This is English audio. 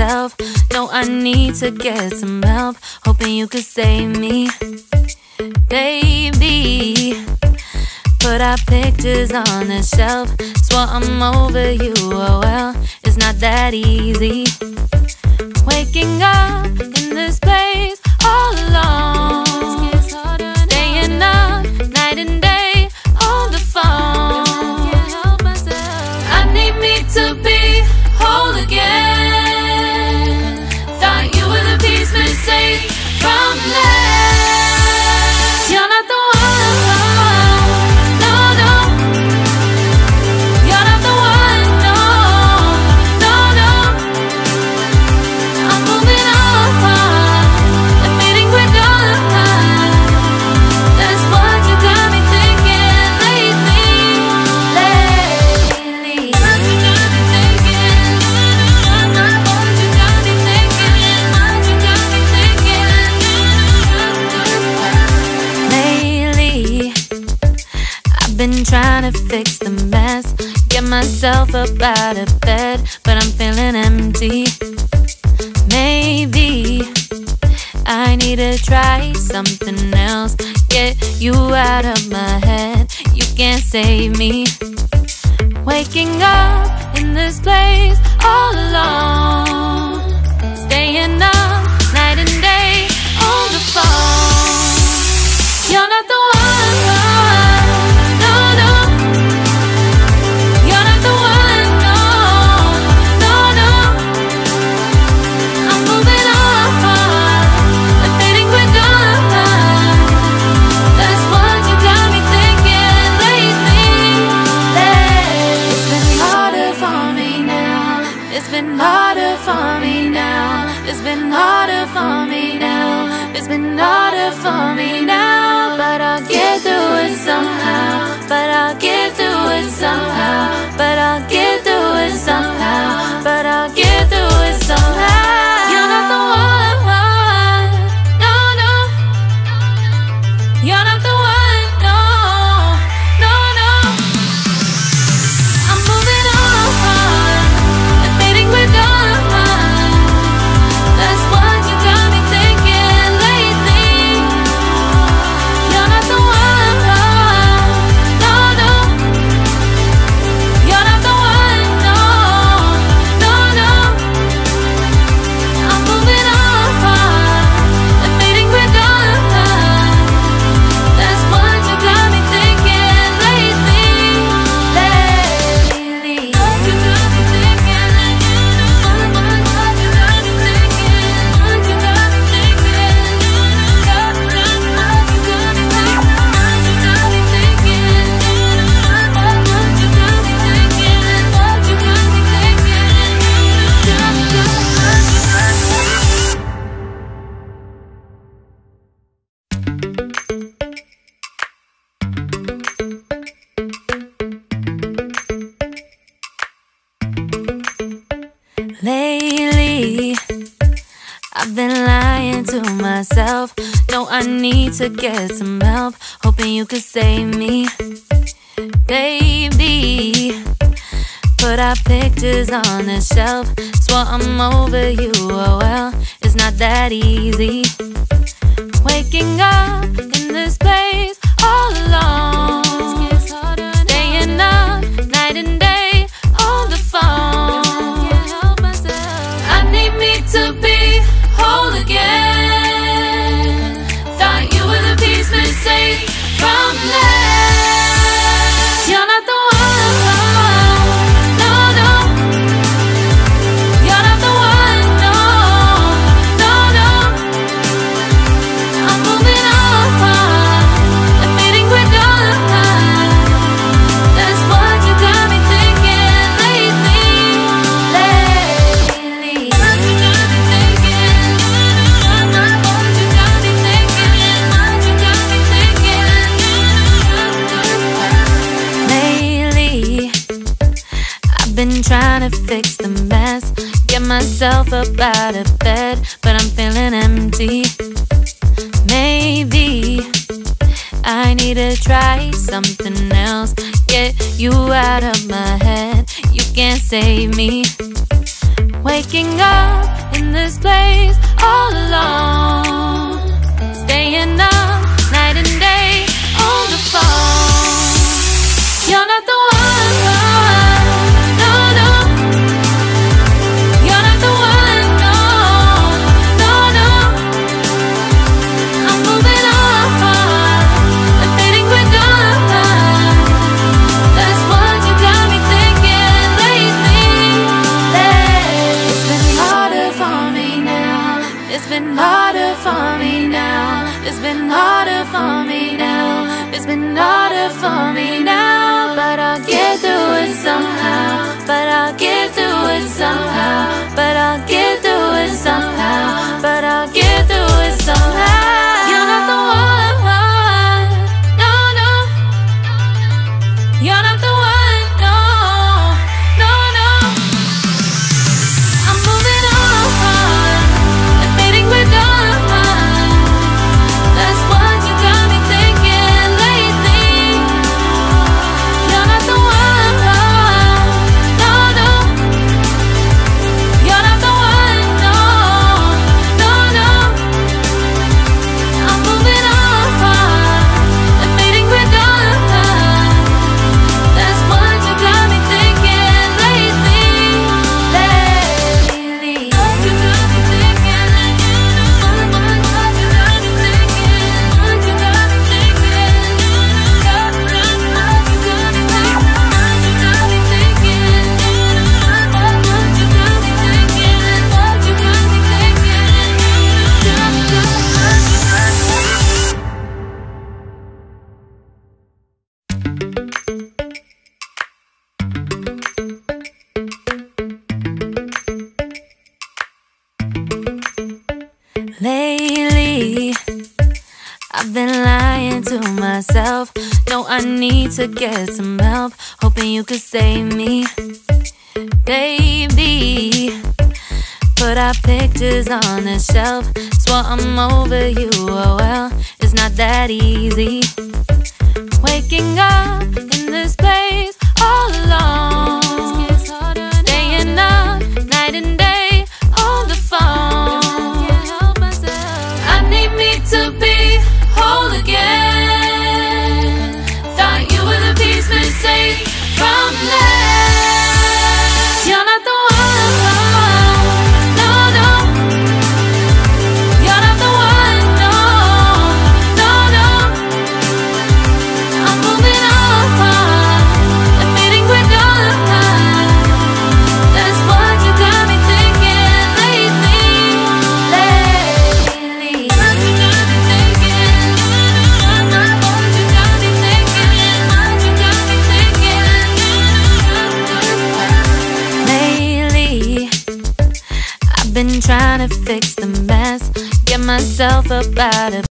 myself. No, I need to get some help. Hoping you could save me, baby. Put our pictures on the shelf. Swore I'm over you, oh well, it's not that easy. Waking up in this place all alone, staying up night and day on the phone. I need me to be whole again. Thought you were the piece missing from left. You're not the one. Been trying to fix the mess, get myself up out of bed, but I'm feeling empty. Maybe I need to try something else. Get you out of my head, you can't save me. Waking up in this place all alone, staying up night and day on the phone. You're not the one. It's been harder for me now. It's been harder for me now. It's been harder for me now. But I'll get through it somehow. But I'll get through it somehow. But I'll get through it somehow. But I'll get through it somehow. You're not the one. No, no. You're not the one. No, no, no. I'm moving on. Lately, I've been lying to myself. No, I need to get some help. Hoping you could save me, baby. Put our pictures on the shelf. Swore I'm over you, oh well, it's not that easy. Waking up in this place all alone, staying up night and day on the phone. To be whole again. Thought you were the piece missing from left. You're not the one. No, no. You're not the one. No, no, no. I'm moving on. Admitting we're done. That's what you got me thinking lately. Been trying to fix the mess, get myself up out of bed, but I'm feeling empty. Maybe I need to try something else. Get you out of my head, you can't save me. Waking up in this place all alone, staying up night and day on the phone. You're not the one, no, no. You're not the one, no, no, no. I'm moving on and fading quick on. That's what you got me thinking lately. It's been harder for me now. It's been harder for me now. It's been harder for me now. It's been harder for me now. But I'll get through it somehow. But I'll get through it somehow. But I'll get through it somehow. But I'll get through it somehow. You're not the one, no, no. You're not the one, no, no, no. I'm moving on and fading with dawn. That's what you got me thinking lately. You're not the one, no, no. You're not the one, no, no, no. I'm moving on and fading with dawn. That's what you got me thinking lately. What you got me thinking? What you got me thinking? What you got me thinking? What you got me thinking? What you got me thinking? What you got me thinking? What you got me Lately, I've been lying to myself. No, I need to get some help. Hoping you could save me, baby. Put our pictures on the shelf. Swore I'm over you, oh well, it's not that easy. Waking up in this place all alone, staying up night and day on the phone. I need me to be whole again. Thought you were the piece missing from left. You're not the one, no, no. You're not the one, no, no, no. I'm moving on and fading quick on. That's what you got me thinking lately. What you got me thinking? What you got me thinking? What you got me thinking? Lately, I've been trying to fix the mess, get myself up out of